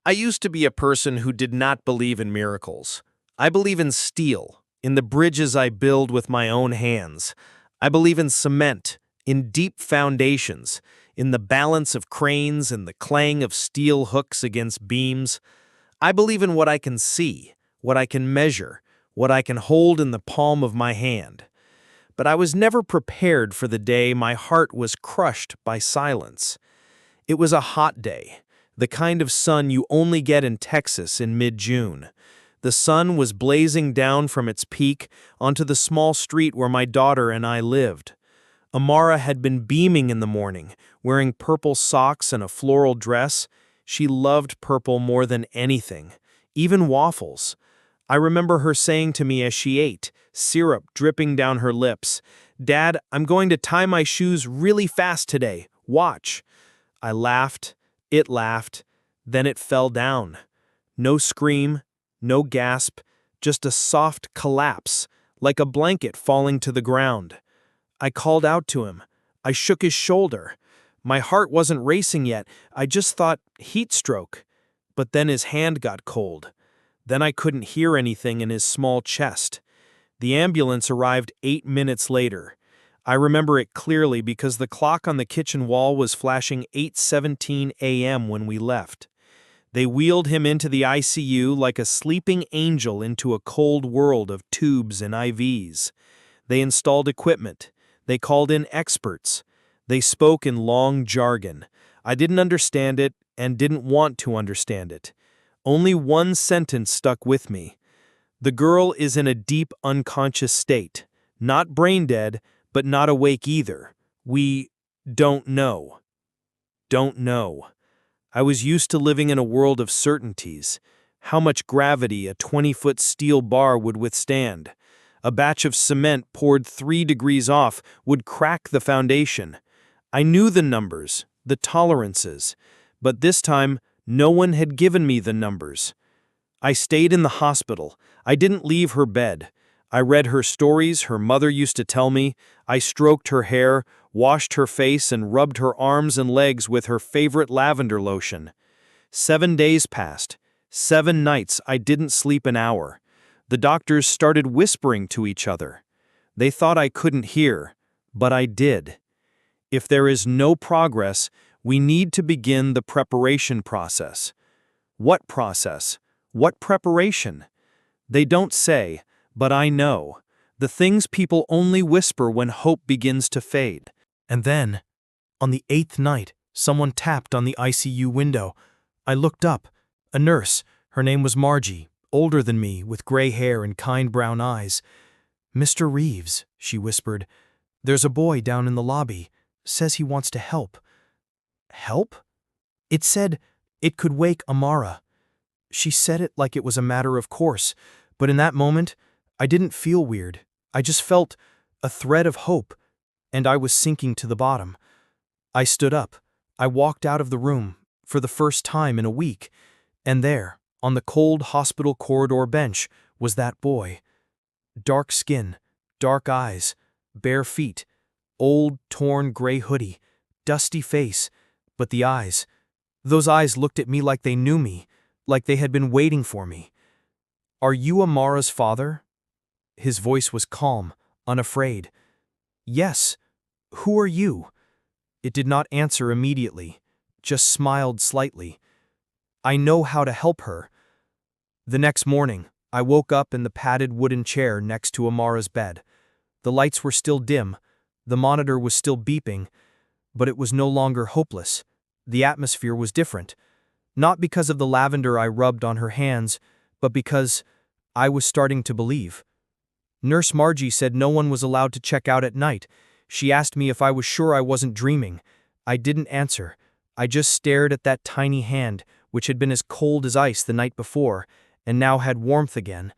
I used to be a person who did not believe in miracles. I believe in steel, in the bridges I build with my own hands. I believe in cement, in deep foundations, in the balance of cranes and the clang of steel hooks against beams. I believe in what I can see, what I can measure, what I can hold in the palm of my hand. But I was never prepared for the day my heart was crushed by silence. It was a hot day, the kind of sun you only get in Texas in mid-June. The sun was blazing down from its peak onto the small street where my daughter and I lived. Amara had been beaming in the morning, wearing purple socks and a floral dress. She loved purple more than anything, even waffles. I remember her saying to me as she ate, syrup dripping down her lips, "Dad, I'm going to tie my shoes really fast today. Watch." I laughed, it laughed, then it fell down. No scream, no gasp, just a soft collapse, like a blanket falling to the ground. I called out to him. I shook his shoulder. My heart wasn't racing yet. I just thought, heat stroke. But then his hand got cold. Then I couldn't hear anything in his small chest. The ambulance arrived 8 minutes later. I remember it clearly because the clock on the kitchen wall was flashing 8:17 a.m. when we left. They wheeled him into the ICU like a sleeping angel into a cold world of tubes and IVs. They installed equipment. They called in experts. They spoke in long jargon. I didn't understand it and didn't want to understand it. Only one sentence stuck with me. The girl is in a deep unconscious state, not brain dead, but not awake either. We don't know. Don't know. I was used to living in a world of certainties. How much gravity a 20-foot steel bar would withstand. A batch of cement poured 3 degrees off would crack the foundation. I knew the numbers, the tolerances, but this time no one had given me the numbers. I stayed in the hospital. I didn't leave her bed. I read her stories her mother used to tell me. I stroked her hair, washed her face, and rubbed her arms and legs with her favorite lavender lotion. 7 days passed. 7 nights I didn't sleep an hour. The doctors started whispering to each other. They thought I couldn't hear, but I did. If there is no progress, we need to begin the preparation process. What process? What preparation? They don't say, but I know. The things people only whisper when hope begins to fade. And then, on the 8th night, someone tapped on the ICU window. I looked up. A nurse. Her name was Margie, older than me, with gray hair and kind brown eyes. "Mr. Reeves," she whispered, "there's a boy down in the lobby. Says he wants to help." Help? It said it could wake Amara. She said it like it was a matter of course, but in that moment, I didn't feel weird. I just felt a thread of hope, and I was sinking to the bottom. I stood up. I walked out of the room, for the first time in a week, and there, on the cold hospital corridor bench, was that boy. Dark skin, dark eyes, bare feet, old, torn gray hoodie, dusty face, but the eyes. Those eyes looked at me like they knew me, like they had been waiting for me. "Are you Amara's father?" His voice was calm, unafraid. "Yes. Who are you?" It did not answer immediately, just smiled slightly. "I know how to help her." The next morning, I woke up in the padded wooden chair next to Amara's bed. The lights were still dim, the monitor was still beeping, but it was no longer hopeless. The atmosphere was different. Not because of the lavender I rubbed on her hands, but because I was starting to believe. Nurse Margie said no one was allowed to check out at night. She asked me if I was sure I wasn't dreaming. I didn't answer. I just stared at that tiny hand, which had been as cold as ice the night before, and now had warmth again.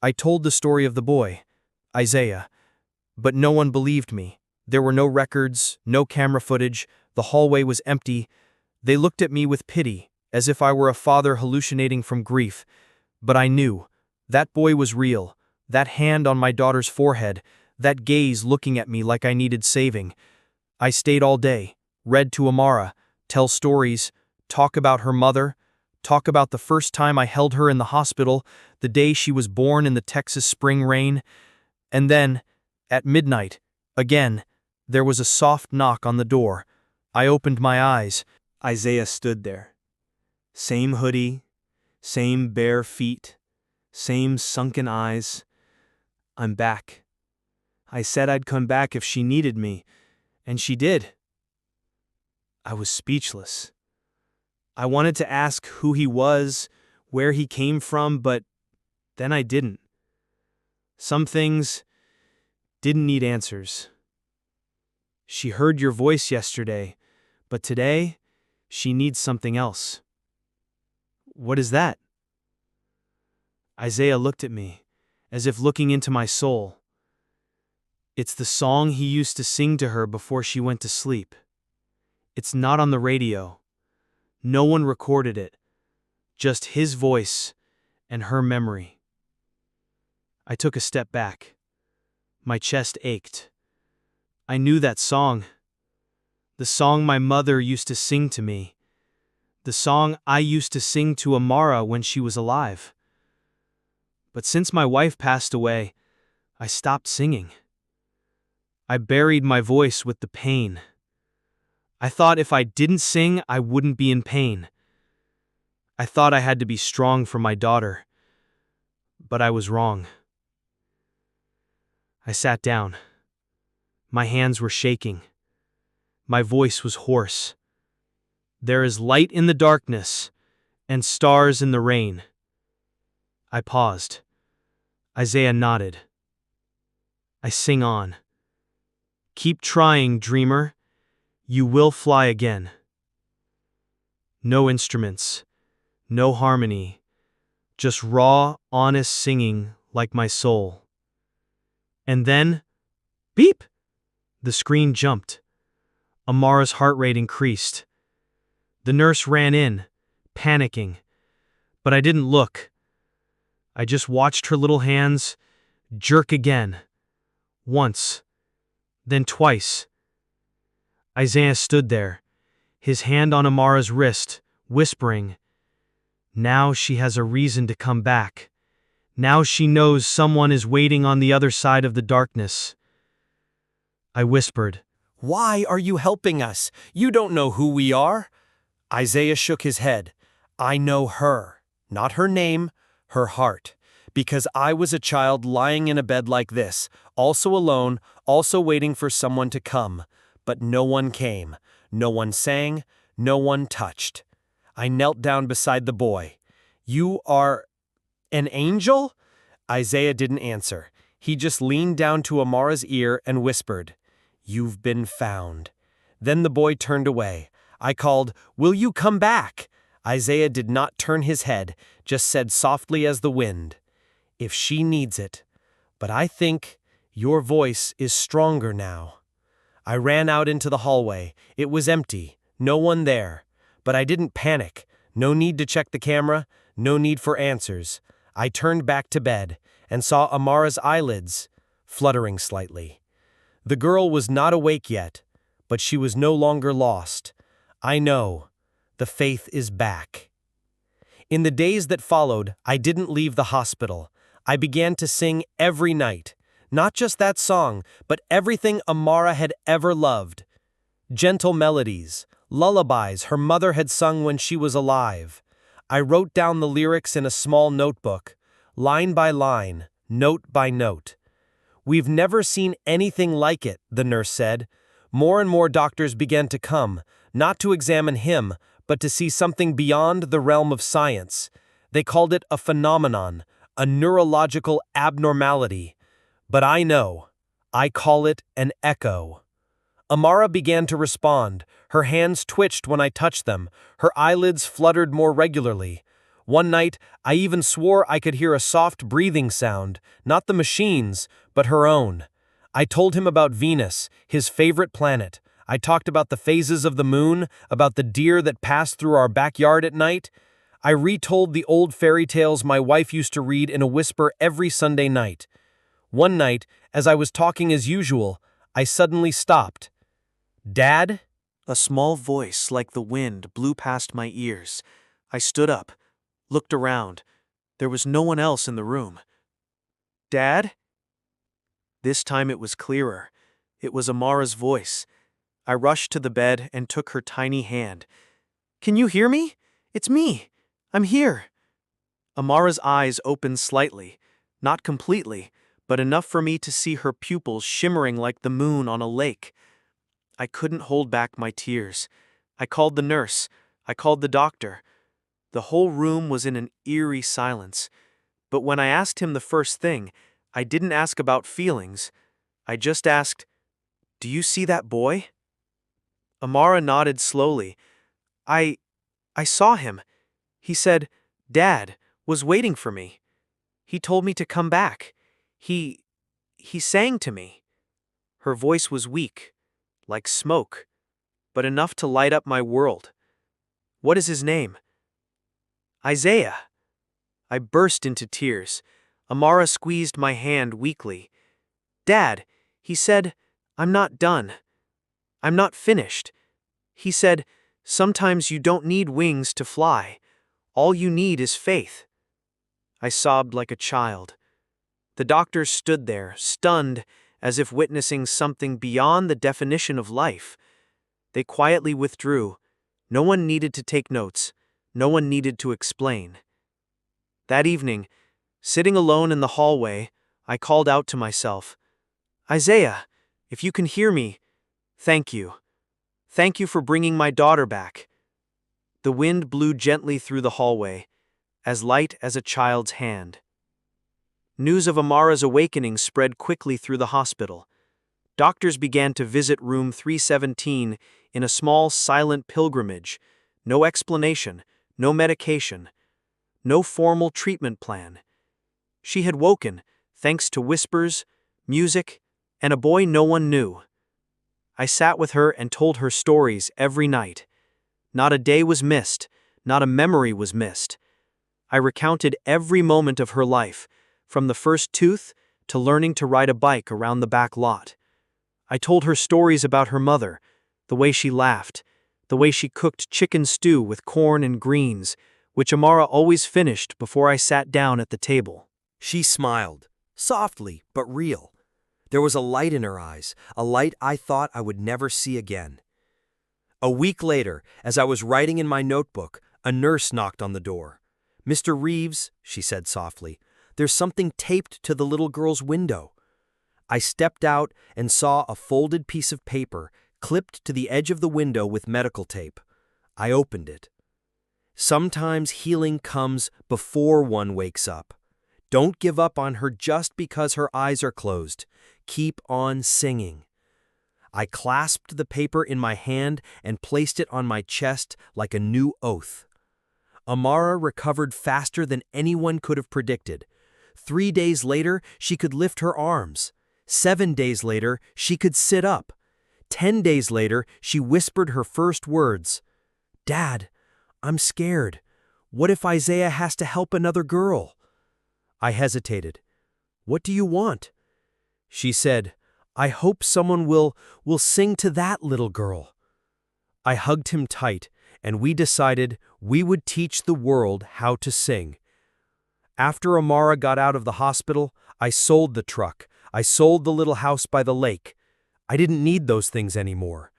I told the story of the boy, Isaiah, but no one believed me. There were no records, no camera footage, the hallway was empty. They looked at me with pity, as if I were a father hallucinating from grief. But I knew. That boy was real. That hand on my daughter's forehead, that gaze looking at me like I needed saving. I stayed all day, read to Amara, tell stories, talk about her mother, talk about the first time I held her in the hospital, the day she was born in the Texas spring rain. And then, at midnight, again, there was a soft knock on the door. I opened my eyes. Isaiah stood there. Same hoodie, same bare feet, same sunken eyes. I'm back. I said I'd come back if she needed me, and she did. I was speechless. I wanted to ask who he was, where he came from, but then I didn't. Some things didn't need answers. She heard your voice yesterday, but today she needs something else. What is that? Isaiah looked at me, as if looking into my soul. It's the song he used to sing to her before she went to sleep. It's not on the radio. No one recorded it. Just his voice and her memory. I took a step back. My chest ached. I knew that song. The song my mother used to sing to me. The song I used to sing to Amara when she was alive. But since my wife passed away, I stopped singing. I buried my voice with the pain. I thought if I didn't sing, I wouldn't be in pain. I thought I had to be strong for my daughter. But I was wrong. I sat down. My hands were shaking. My voice was hoarse. There is light in the darkness and stars in the rain. I paused. Isaiah nodded. I sing on. Keep trying, dreamer. You will fly again. No instruments, no harmony, just raw, honest singing like my soul. And then, beep! The screen jumped. Amara's heart rate increased. The nurse ran in, panicking, but I didn't look. I just watched her little hands jerk again, once, then twice. Isaiah stood there, his hand on Amara's wrist, whispering, "Now she has a reason to come back. Now she knows someone is waiting on the other side of the darkness." I whispered, "Why are you helping us? You don't know who we are." Isaiah shook his head. "I know her, not her name, her heart. Because I was a child lying in a bed like this, also alone, also waiting for someone to come. But no one came. No one sang. No one touched. I knelt down beside the boy. "You are an angel?" Isaiah didn't answer. He just leaned down to Amara's ear and whispered, "You've been found." Then the boy turned away. I called, "Will you come back?" Isaiah did not turn his head, just said softly as the wind, "If she needs it. But I think your voice is stronger now." I ran out into the hallway. It was empty, no one there. But I didn't panic. No need to check the camera, no need for answers. I turned back to bed and saw Amara's eyelids fluttering slightly. The girl was not awake yet, but she was no longer lost. I know, the faith is back. In the days that followed, I didn't leave the hospital. I began to sing every night. Not just that song, but everything Amara had ever loved. Gentle melodies, lullabies her mother had sung when she was alive. I wrote down the lyrics in a small notebook, line by line, note by note. "We've never seen anything like it," the nurse said. More and more doctors began to come, not to examine him, but to see something beyond the realm of science. They called it a phenomenon, a neurological abnormality. But I know. I call it an echo. Amara began to respond. Her hands twitched when I touched them. Her eyelids fluttered more regularly. One night, I even swore I could hear a soft breathing sound, not the machine's, but her own. I told him about Venus, his favorite planet. I talked about the phases of the moon, about the deer that passed through our backyard at night. I retold the old fairy tales my wife used to read in a whisper every Sunday night. One night, as I was talking as usual, I suddenly stopped. "Dad?" A small voice like the wind blew past my ears. I stood up, looked around. There was no one else in the room. "Dad?" This time it was clearer. It was Amara's voice. I rushed to the bed and took her tiny hand. "Can you hear me? It's me. I'm here." Amara's eyes opened slightly, not completely, but enough for me to see her pupils shimmering like the moon on a lake. I couldn't hold back my tears. I called the nurse. I called the doctor. The whole room was in an eerie silence. But when I asked him the first thing, I didn't ask about feelings. I just asked, "Do you see that boy?" Amara nodded slowly. I saw him. He said, "Dad was waiting for me. He told me to come back. He sang to me." Her voice was weak, like smoke, but enough to light up my world. "What is his name?" "Isaiah." I burst into tears. Amara squeezed my hand weakly. "Dad, he said, I'm not done. I'm not finished. He said, sometimes you don't need wings to fly. All you need is faith." I sobbed like a child. The doctors stood there, stunned, as if witnessing something beyond the definition of life. They quietly withdrew. No one needed to take notes. No one needed to explain. That evening, sitting alone in the hallway, I called out to myself, "Isaiah, if you can hear me, thank you. Thank you for bringing my daughter back." The wind blew gently through the hallway, as light as a child's hand. News of Amara's awakening spread quickly through the hospital. Doctors began to visit room 317 in a small, silent pilgrimage. No explanation, no medication, no formal treatment plan. She had woken, thanks to whispers, music, and a boy no one knew. I sat with her and told her stories every night. Not a day was missed, not a memory was missed. I recounted every moment of her life, from the first tooth to learning to ride a bike around the back lot. I told her stories about her mother, the way she laughed, the way she cooked chicken stew with corn and greens, which Amara always finished before I sat down at the table. She smiled, softly but real. There was a light in her eyes, a light I thought I would never see again. A week later, as I was writing in my notebook, a nurse knocked on the door. "Mr. Reeves," she said softly, "there's something taped to the little girl's window." I stepped out and saw a folded piece of paper clipped to the edge of the window with medical tape. I opened it. "Sometimes healing comes before one wakes up. Don't give up on her just because her eyes are closed. Keep on singing." I clasped the paper in my hand and placed it on my chest like a new oath. Amara recovered faster than anyone could have predicted. 3 days later, she could lift her arms. 7 days later, she could sit up. 10 days later, she whispered her first words. "Dad, I'm scared. What if Isaiah has to help another girl?" I hesitated. "What do you want?" She said, "I hope someone will sing to that little girl." I hugged him tight, and we decided we would teach the world how to sing. After Amara got out of the hospital, I sold the truck. I sold the little house by the lake. I didn't need those things anymore.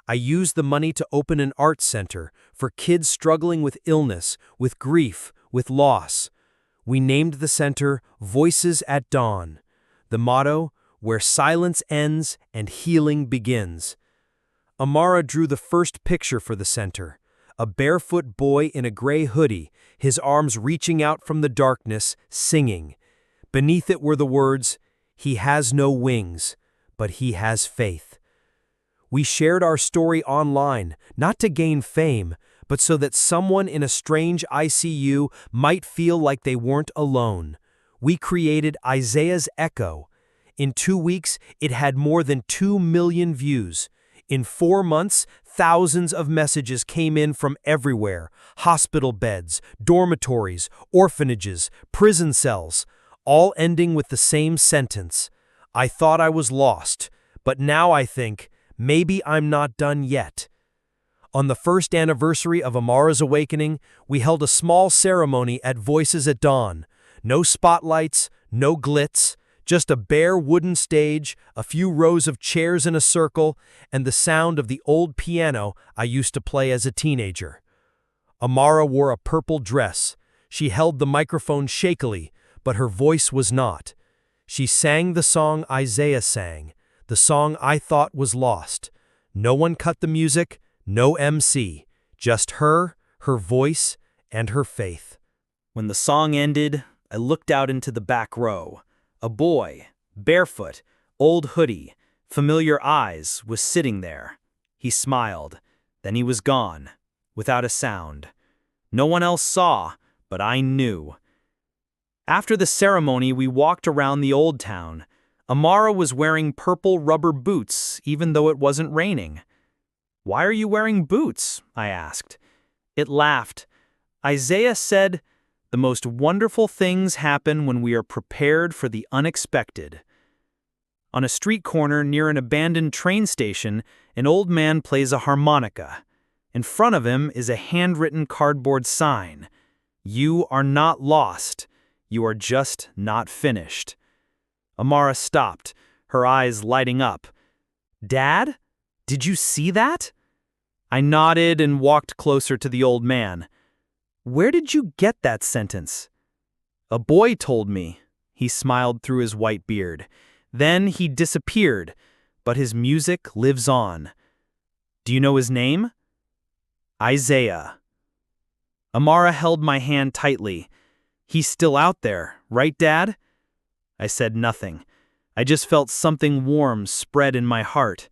I used the money to open an art center for kids struggling with illness, with grief, with loss. We named the center Voices at Dawn. The motto, where silence ends and healing begins. Amara drew the first picture for the center, a barefoot boy in a gray hoodie, his arms reaching out from the darkness, singing. Beneath it were the words, "He has no wings, but he has faith." We shared our story online, not to gain fame, but so that someone in a strange ICU might feel like they weren't alone. We created Isaiah's Echo. In 2 weeks, it had more than 2 million views. In 4 months, thousands of messages came in from everywhere: hospital beds, dormitories, orphanages, prison cells, all ending with the same sentence. "I thought I was lost, but now I think, maybe I'm not done yet." On the first anniversary of Amara's awakening, we held a small ceremony at Voices at Dawn. No spotlights, no glitz, just a bare wooden stage, a few rows of chairs in a circle, and the sound of the old piano I used to play as a teenager. Amara wore a purple dress. She held the microphone shakily, but her voice was not. She sang the song Isaiah sang, the song I thought was lost. No one cut the music, no MC, just her voice, and her faith. When the song ended, I looked out into the back row. A boy, barefoot, old hoodie, familiar eyes, was sitting there. He smiled. Then he was gone, without a sound. No one else saw, but I knew. After the ceremony, we walked around the old town. Amara was wearing purple rubber boots, even though it wasn't raining. "Why are you wearing boots?" I asked. It laughed. Isaiah said, "The most wonderful things happen when we are prepared for the unexpected." On a street corner near an abandoned train station, an old man plays a harmonica. In front of him is a handwritten cardboard sign. "You are not lost. You are just not finished." Amara stopped, her eyes lighting up. "Dad? Did you see that?" I nodded and walked closer to the old man. "Where did you get that sentence?" "A boy told me." He smiled through his white beard. Then he disappeared, but his music lives on. "Do you know his name?" "Isaiah." Amara held my hand tightly. "He's still out there, right, Dad?" I said nothing. I just felt something warm spread in my heart.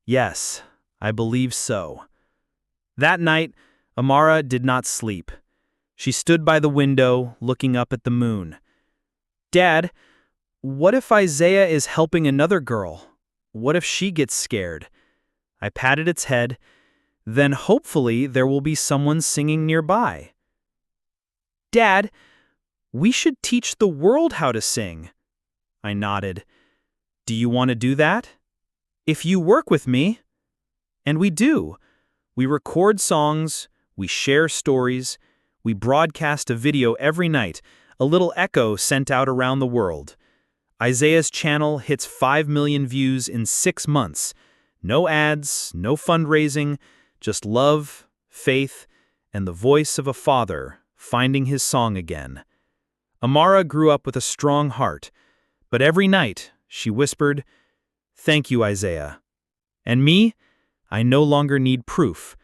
Yes, I believe so. That night, Amara did not sleep. She stood by the window, looking up at the moon. "Dad, what if Isaiah is helping another girl? What if she gets scared?" I patted its head. "Then hopefully there will be someone singing nearby." "Dad, we should teach the world how to sing." I nodded. "Do you want to do that?" "If you work with me." And we do. We record songs, we share stories, we broadcast a video every night, a little echo sent out around the world. Isaiah's channel hits 5 million views in 6 months. No ads, no fundraising, just love, faith, and the voice of a father finding his song again. Amara grew up with a strong heart, but every night she whispered, "Thank you, Isaiah." And me, I no longer need proof,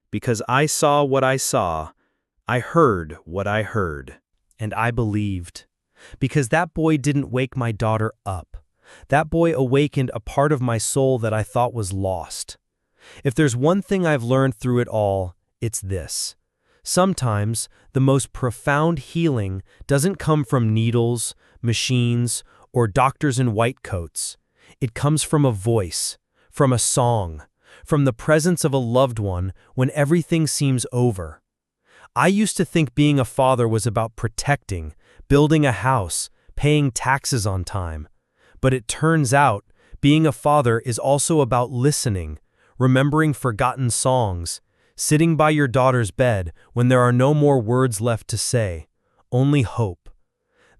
because I saw what I saw, I heard what I heard. And I believed, because that boy didn't wake my daughter up. That boy awakened a part of my soul that I thought was lost. If there's one thing I've learned through it all, it's this. Sometimes the most profound healing doesn't come from needles, machines, or doctors in white coats. It comes from a voice, from a song, from the presence of a loved one when everything seems over. I used to think being a father was about protecting, building a house, paying taxes on time. But it turns out, being a father is also about listening, remembering forgotten songs, sitting by your daughter's bed when there are no more words left to say, only hope.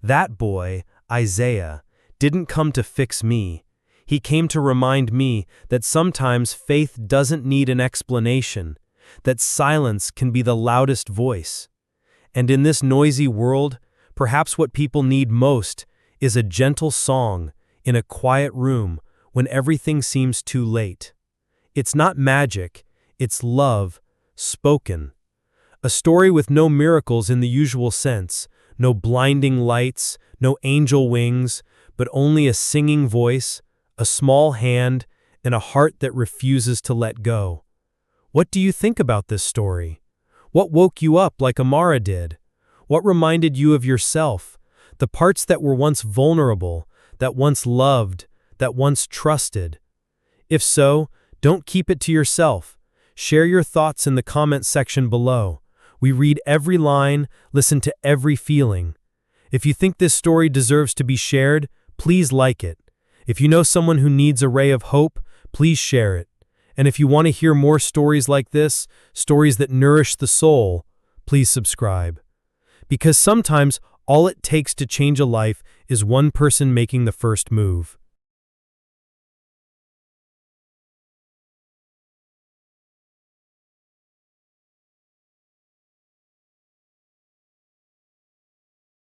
That boy, Isaiah, didn't come to fix me. He came to remind me that sometimes faith doesn't need an explanation, that silence can be the loudest voice. And in this noisy world, perhaps what people need most is a gentle song in a quiet room when everything seems too late. It's not magic, it's love, spoken. A story with no miracles in the usual sense, no blinding lights, no angel wings, but only a singing voice, a small hand, and a heart that refuses to let go. What do you think about this story? What woke you up like Amara did? What reminded you of yourself, the parts that were once vulnerable, that once loved, that once trusted? If so, don't keep it to yourself. Share your thoughts in the comment section below. We read every line, listen to every feeling. If you think this story deserves to be shared, please like it. If you know someone who needs a ray of hope, please share it. And if you want to hear more stories like this, stories that nourish the soul, please subscribe. Because sometimes all it takes to change a life is one person making the first move.